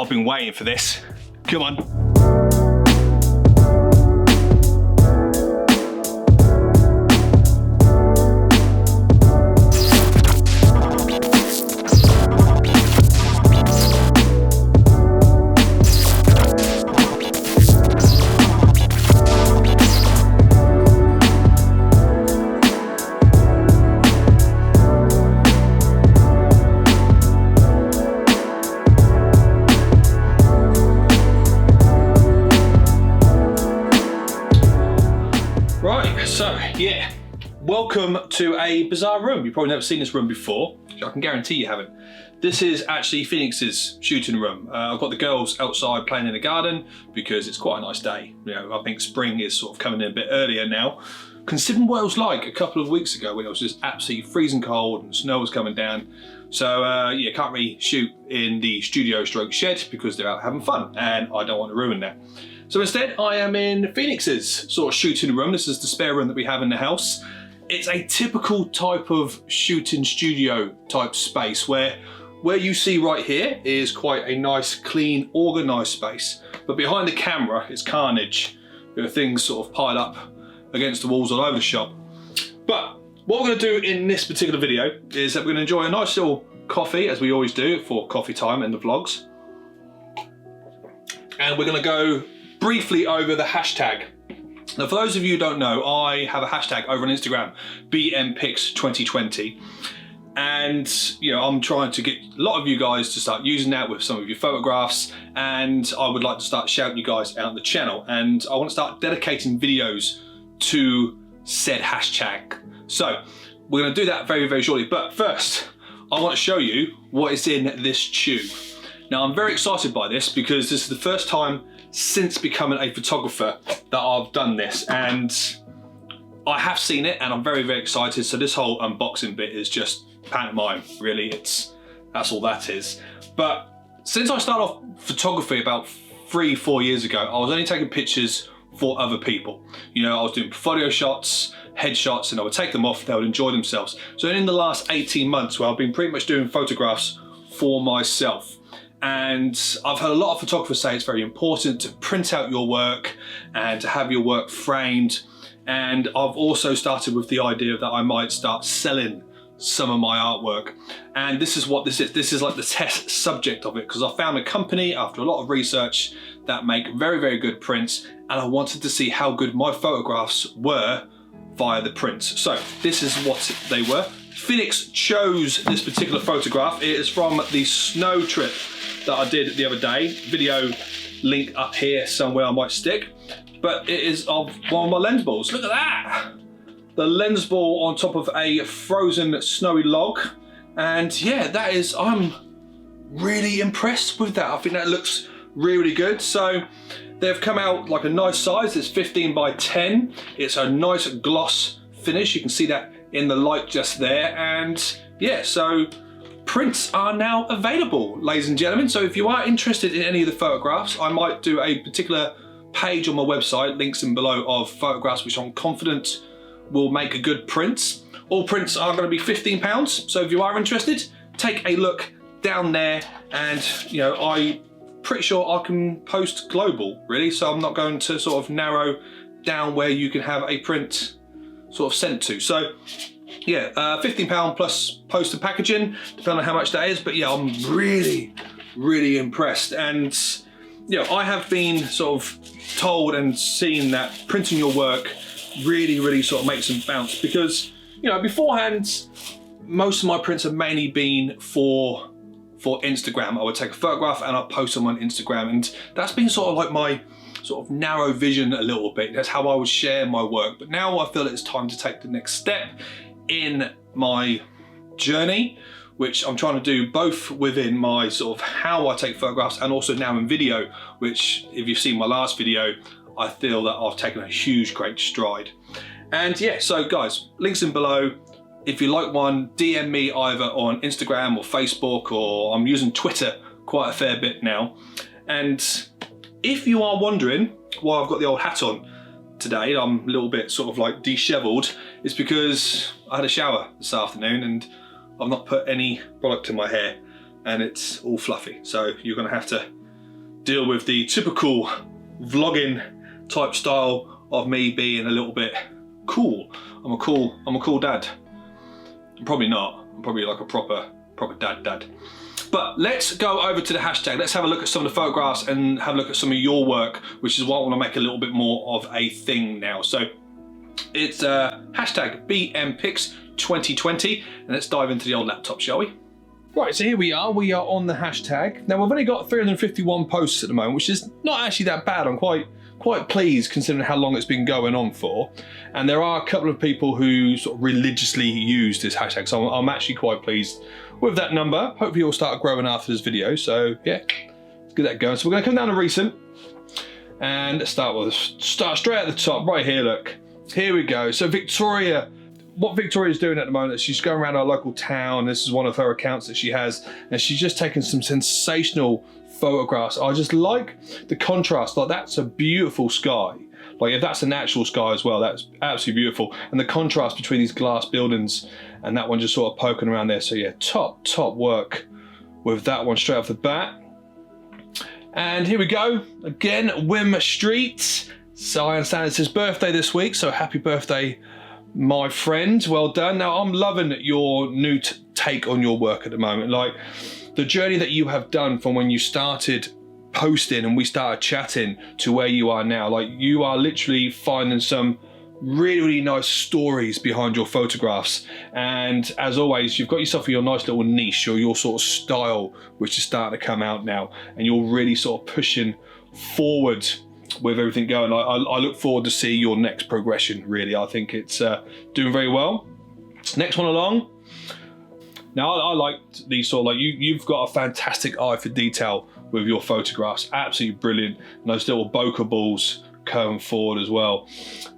I've been waiting for this. Come on. So yeah, welcome to a bizarre room. You've probably never seen this room before, which I can guarantee you haven't. This is actually Phoenix's shooting room. I've got the girls outside playing in the garden because it's quite a nice day. You know, I think spring is sort of coming in a bit earlier now. Considering what it was like a couple of weeks ago when it was just absolutely freezing cold and snow was coming down. So yeah, can't really shoot in the studio stroke shed because they're out having fun and I don't want to ruin that. So instead, I am in Phoenix's sort of shooting room. This is the spare room that we have in the house. It's a typical type of shooting studio type space where you see right here is quite a nice, clean, organized space. But behind the camera, it's carnage. There are things sort of piled up against the walls all over the shop. But what we're gonna do in this particular video is that we're gonna enjoy a nice little coffee, as we always do for coffee time in the vlogs. And we're gonna go briefly over the hashtag. Now, for those of you who don't know, I have a hashtag over on Instagram, BMPics2020. And you know, I'm trying to get a lot of you guys to start using that with some of your photographs, and I would like to start shouting you guys out on the channel, and I want to start dedicating videos to said hashtag. So we're going to do that very, very shortly. But first, I want to show you what is in this tube. Now, I'm very excited by this because this is the first time since becoming a photographer that I've done this, and I have seen it and I'm very, very excited. So this whole unboxing bit is just pantomime, really. That's all that is. But since I started off photography about 3-4 years ago, I was only taking pictures for other people. You know, I was doing portfolio shots, headshots, and I would take them off, they would enjoy themselves. So in the last 18 months, well, I've been pretty much doing photographs for myself. And I've heard a lot of photographers say it's very important to print out your work and to have your work framed. And I've also started with the idea that I might start selling some of my artwork. And this is what this is. This is like the test subject of it, because I found a company after a lot of research that make very, very good prints. And I wanted to see how good my photographs were via the prints. So this is what they were. Phoenix chose this particular photograph. It is from the snow trip that I did the other day. Video link up here somewhere I might stick. But it is of one of my lens balls. Look at that! The lens ball on top of a frozen snowy log. And yeah, that is, I'm really impressed with that. I think that looks really, really good. So they've come out like a nice size. It's 15 by 10. It's a nice gloss finish. You can see that in the light just there. And yeah, so prints are now available, ladies and gentlemen. So if you are interested in any of the photographs, I might do a particular page on my website, links in below, of photographs which I'm confident will make a good print. All prints are going to be £15. So if you are interested, take a look down there. And you know, I'm pretty sure I can post global, really. So I'm not going to sort of narrow down where you can have a print sort of sent to. So yeah, £15 plus post and packaging, depending on how much that is. But yeah, I'm really, really impressed. And you know, I have been sort of told and seen that printing your work really, really sort of makes them bounce, because you know, beforehand, most of my prints have mainly been for Instagram. I would take a photograph and I'd post them on Instagram, and that's been sort of like my sort of narrow vision a little bit. That's how I would share my work. But now I feel it's time to take the next step in my journey, which I'm trying to do both within my sort of how I take photographs and also now in video, which if you've seen my last video, I feel that I've taken a huge, great stride. And yeah, so guys, links in below. If you like one, DM me either on Instagram or Facebook, or I'm using Twitter quite a fair bit now. And if you are wondering why I've got the old hat on today, I'm a little bit sort of like disheveled, it's because I had a shower this afternoon and I've not put any product in my hair and it's all fluffy. So you're gonna have to deal with the typical vlogging type style of me being a little bit cool. I'm a cool dad. I'm probably not. I'm probably like a proper dad. But let's go over to the hashtag. Let's have a look at some of the photographs and have a look at some of your work, which is what I want to make a little bit more of a thing now. So it's hashtag BMPix2020, and let's dive into the old laptop, shall we? Right, so here we are on the hashtag. Now we've only got 351 posts at the moment, which is not actually that bad. I'm quite pleased considering how long it's been going on for. And there are a couple of people who sort of religiously use this hashtag, so I'm actually quite pleased with that number. Hopefully it'll start growing after this video, so yeah, let's get that going. So we're gonna come down to recent and start straight at the top, right here, look. Here we go. So Victoria, what Victoria's doing at the moment is she's going around our local town. This is one of her accounts that she has, and she's just taken some sensational photographs. I just like the contrast. Like, that's a beautiful sky. Like, if that's a natural sky as well, that's absolutely beautiful. And the contrast between these glass buildings and that one just sort of poking around there. So yeah, top work with that one straight off the bat. And here we go again, Wim Street. So I understand it's his birthday this week, so happy birthday, my friend. Well done. Now I'm loving your new take on your work at the moment. Like, the journey that you have done from when you started posting and we started chatting to where you are now. Like, you are literally finding some really nice stories behind your photographs, and as always you've got yourself your nice little niche or your sort of style which is starting to come out now, and you're really sort of pushing forward with everything going. I look forward to see your next progression, really. I think it's doing very well. Next one along. Now I like these sort of, like, you've got a fantastic eye for detail with your photographs, absolutely brilliant. And those little bokeh balls going forward as well.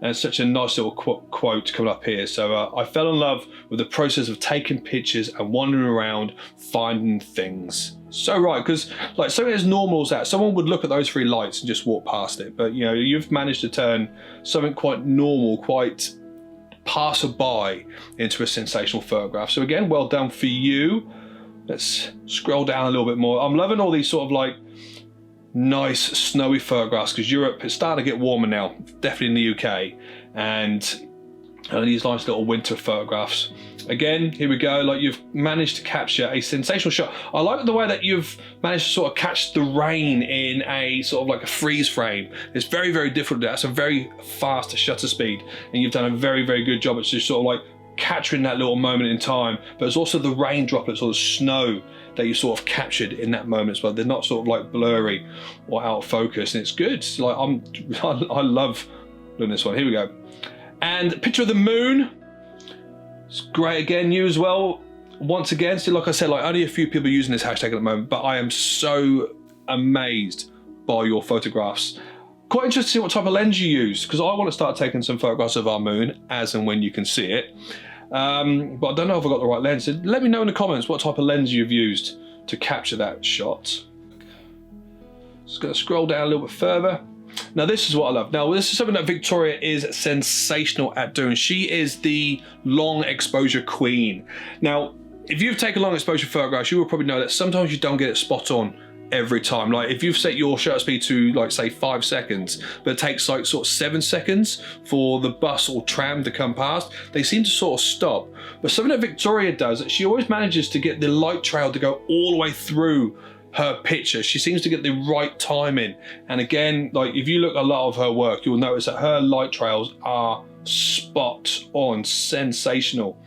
And it's such a nice little quote coming up here. So I fell in love with the process of taking pictures and wandering around finding things. So right, because like something as normal as that, someone would look at those three lights and just walk past it. But you know, you've managed to turn something quite normal, quite passerby into a sensational photograph. So again, well done for you. Let's scroll down a little bit more. I'm loving all these sort of like nice snowy photographs, because Europe is starting to get warmer now, definitely in the UK, and these nice little winter photographs. Again, here we go, like, you've managed to capture a sensational shot. I like the way that you've managed to sort of catch the rain in a sort of like a freeze frame. It's very difficult to do. That's a very fast shutter speed, and you've done a very good job at just sort of like capturing that little moment in time. But it's also the rain droplets or the snow that you sort of captured in that moment as well. They're not sort of like blurry or out of focus, and it's good. Like, I love doing this one. Here we go. And picture of the moon. It's great again, you as well. Once again, so like I said, like, only a few people using this hashtag at the moment, but I am so amazed by your photographs. Quite interested to see what type of lens you use, because I want to start taking some photographs of our moon as and when you can see it. But I don't know if I've got the right lens. So let me know in the comments what type of lens you've used to capture that shot. Just going to scroll down a little bit further. Now this is what I love. Now this is something that Victoria is sensational at doing. She is the long exposure queen. Now, if you've taken long exposure photographs, you will probably know that sometimes you don't get it spot on every time. Like, if you've set your shutter speed to, like, say 5 seconds, but it takes like sort of 7 seconds for the bus or tram to come past, they seem to sort of stop. But something that Victoria does, she always manages to get the light trail to go all the way through her picture. She seems to get the right timing. And again, like, if you look at a lot of her work, you'll notice that her light trails are spot on, sensational.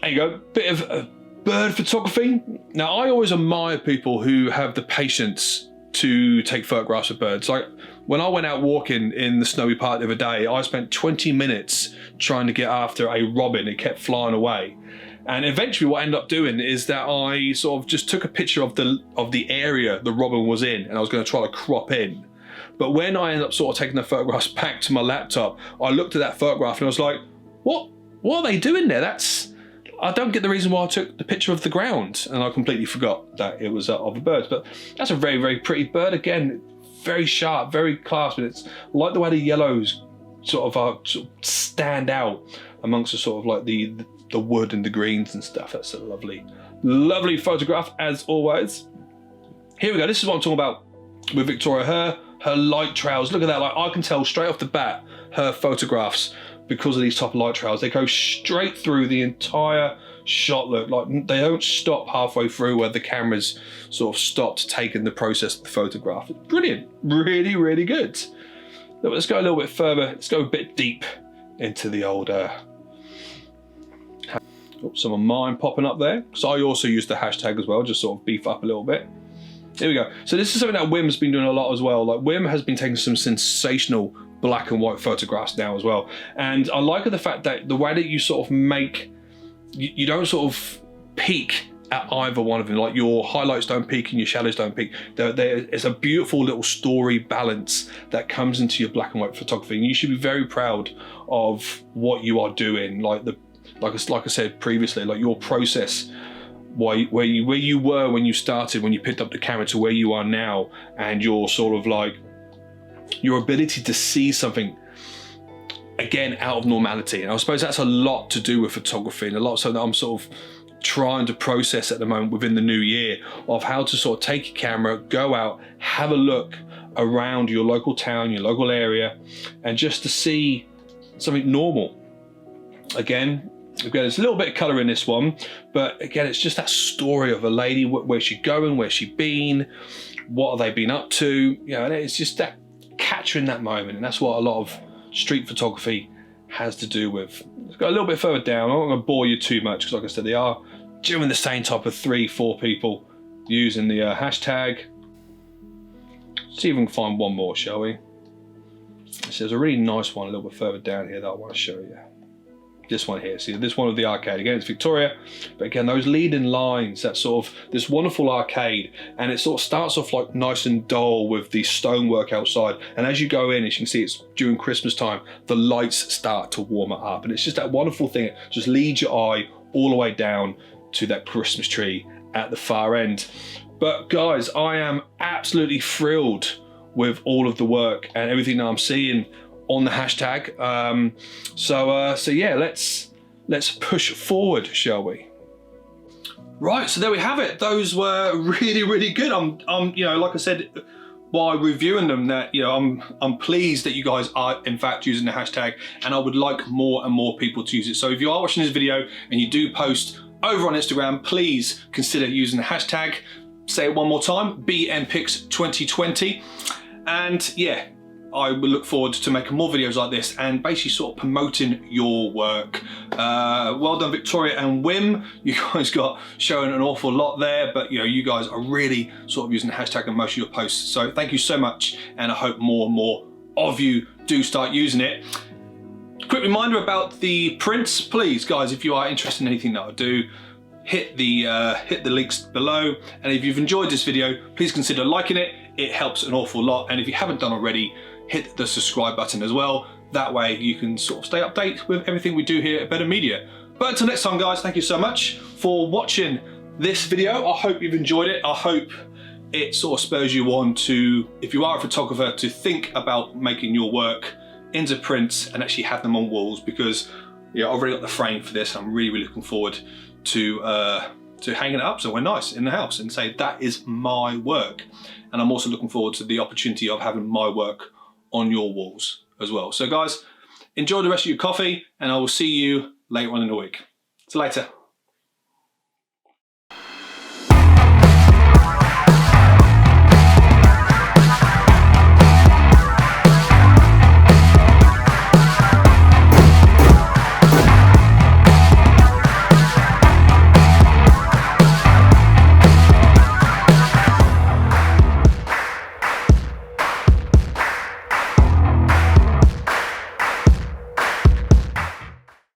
There you go, bit of bird photography. Now, I always admire people who have the patience to take photographs of birds. Like, when I went out walking in the snowy park the other day, I spent 20 minutes trying to get after a robin. It kept flying away. And eventually what I ended up doing is that I sort of just took a picture of the area the robin was in, and I was going to try to crop in. But when I ended up sort of taking the photographs back to my laptop, I looked at that photograph and I was like, what are they doing there? I don't get the reason why I took the picture of the ground, and I completely forgot that it was of a bird. But that's a very pretty bird. Again, very sharp, very classy. It's like the way the yellows sort of stand out amongst the sort of like the wood and the greens and stuff. That's a lovely photograph as always. Here we go. This is what I'm talking about. with Victoria. Her light trails, look at that, like I can tell straight off the bat her photographs, because of these type of light trails, they go straight through the entire shot. Look, like they don't stop halfway through where the camera's sort of stopped taking the process of the photograph. It's brilliant, really, really good. Look, let's go a little bit further, let's go a bit deep into the old some of mine popping up there. So I also use the hashtag as well, just sort of beef up a little bit. Here we go. So this is something that Wim's been doing a lot as well. Like Wim has been taking some sensational black and white photographs now as well. And I like the fact that the way that you sort of make, you don't sort of peak at either one of them. Like your highlights don't peak and your shadows don't peak. There is a beautiful little story balance that comes into your black and white photography. And you should be very proud of what you are doing. Like I said previously, like your process, where you were when you started, when you picked up the camera, to where you are now, and your sort of like your ability to see something again out of normality. And I suppose that's a lot to do with photography, and a lot so that I'm sort of trying to process at the moment within the new year, of how to sort of take your camera, go out, have a look around your local town, your local area, and just to see something normal. Again, there's a little bit of colour in this one, but again, it's just that story of a lady, where's she going, where's she been, what have they been up to, you know, and it's just that capturing that moment, and that's what a lot of street photography has to do with. Let's go a little bit further down. I'm not going to bore you too much, because like I said, they are doing the same type of 3-4 people using the hashtag. Let's see if we can find one more, shall we? So there's a really nice one a little bit further down here that I want to show you. This one here, see this one of the arcade, again it's Victoria, but again those leading lines, that sort of this wonderful arcade, and it sort of starts off like nice and dull with the stonework outside, and as you go in, as you can see, it's during Christmas time, the lights start to warm it up, and it's just that wonderful thing. It just leads your eye all the way down to that Christmas tree at the far end. But guys, I am absolutely thrilled with all of the work and everything that I'm seeing on the hashtag. So yeah, let's push forward, shall we? Right, so there we have it. Those were really, really good. I'm you know, like I said while reviewing them, that, you know, I'm pleased that you guys are in fact using the hashtag, and I would like more and more people to use it. So if you are watching this video and you do post over on Instagram, please consider using the hashtag. Say it one more time, BMPix2020, and yeah, I will look forward to making more videos like this and basically sort of promoting your work. Well done, Victoria and Wim. You guys got showing an awful lot there, but you know, you guys are really sort of using the hashtag in most of your posts. So thank you so much, and I hope more and more of you do start using it. Quick reminder about the prints, please, guys, if you are interested in anything that I do, hit the links below. And if you've enjoyed this video, please consider liking it. It helps an awful lot. And if you haven't done already, hit the subscribe button as well. That way you can sort of stay updated with everything we do here at Benham Media. But until next time, guys, thank you so much for watching this video. I hope you've enjoyed it. I hope it sort of spurs you on to, if you are a photographer, to think about making your work into prints and actually have them on walls, because yeah, I've already got the frame for this. I'm really, really looking forward to hanging it up somewhere nice in the house and say that is my work. And I'm also looking forward to the opportunity of having my work on your walls as well. So guys, enjoy the rest of your coffee, and I will see you later on in the week. See you later.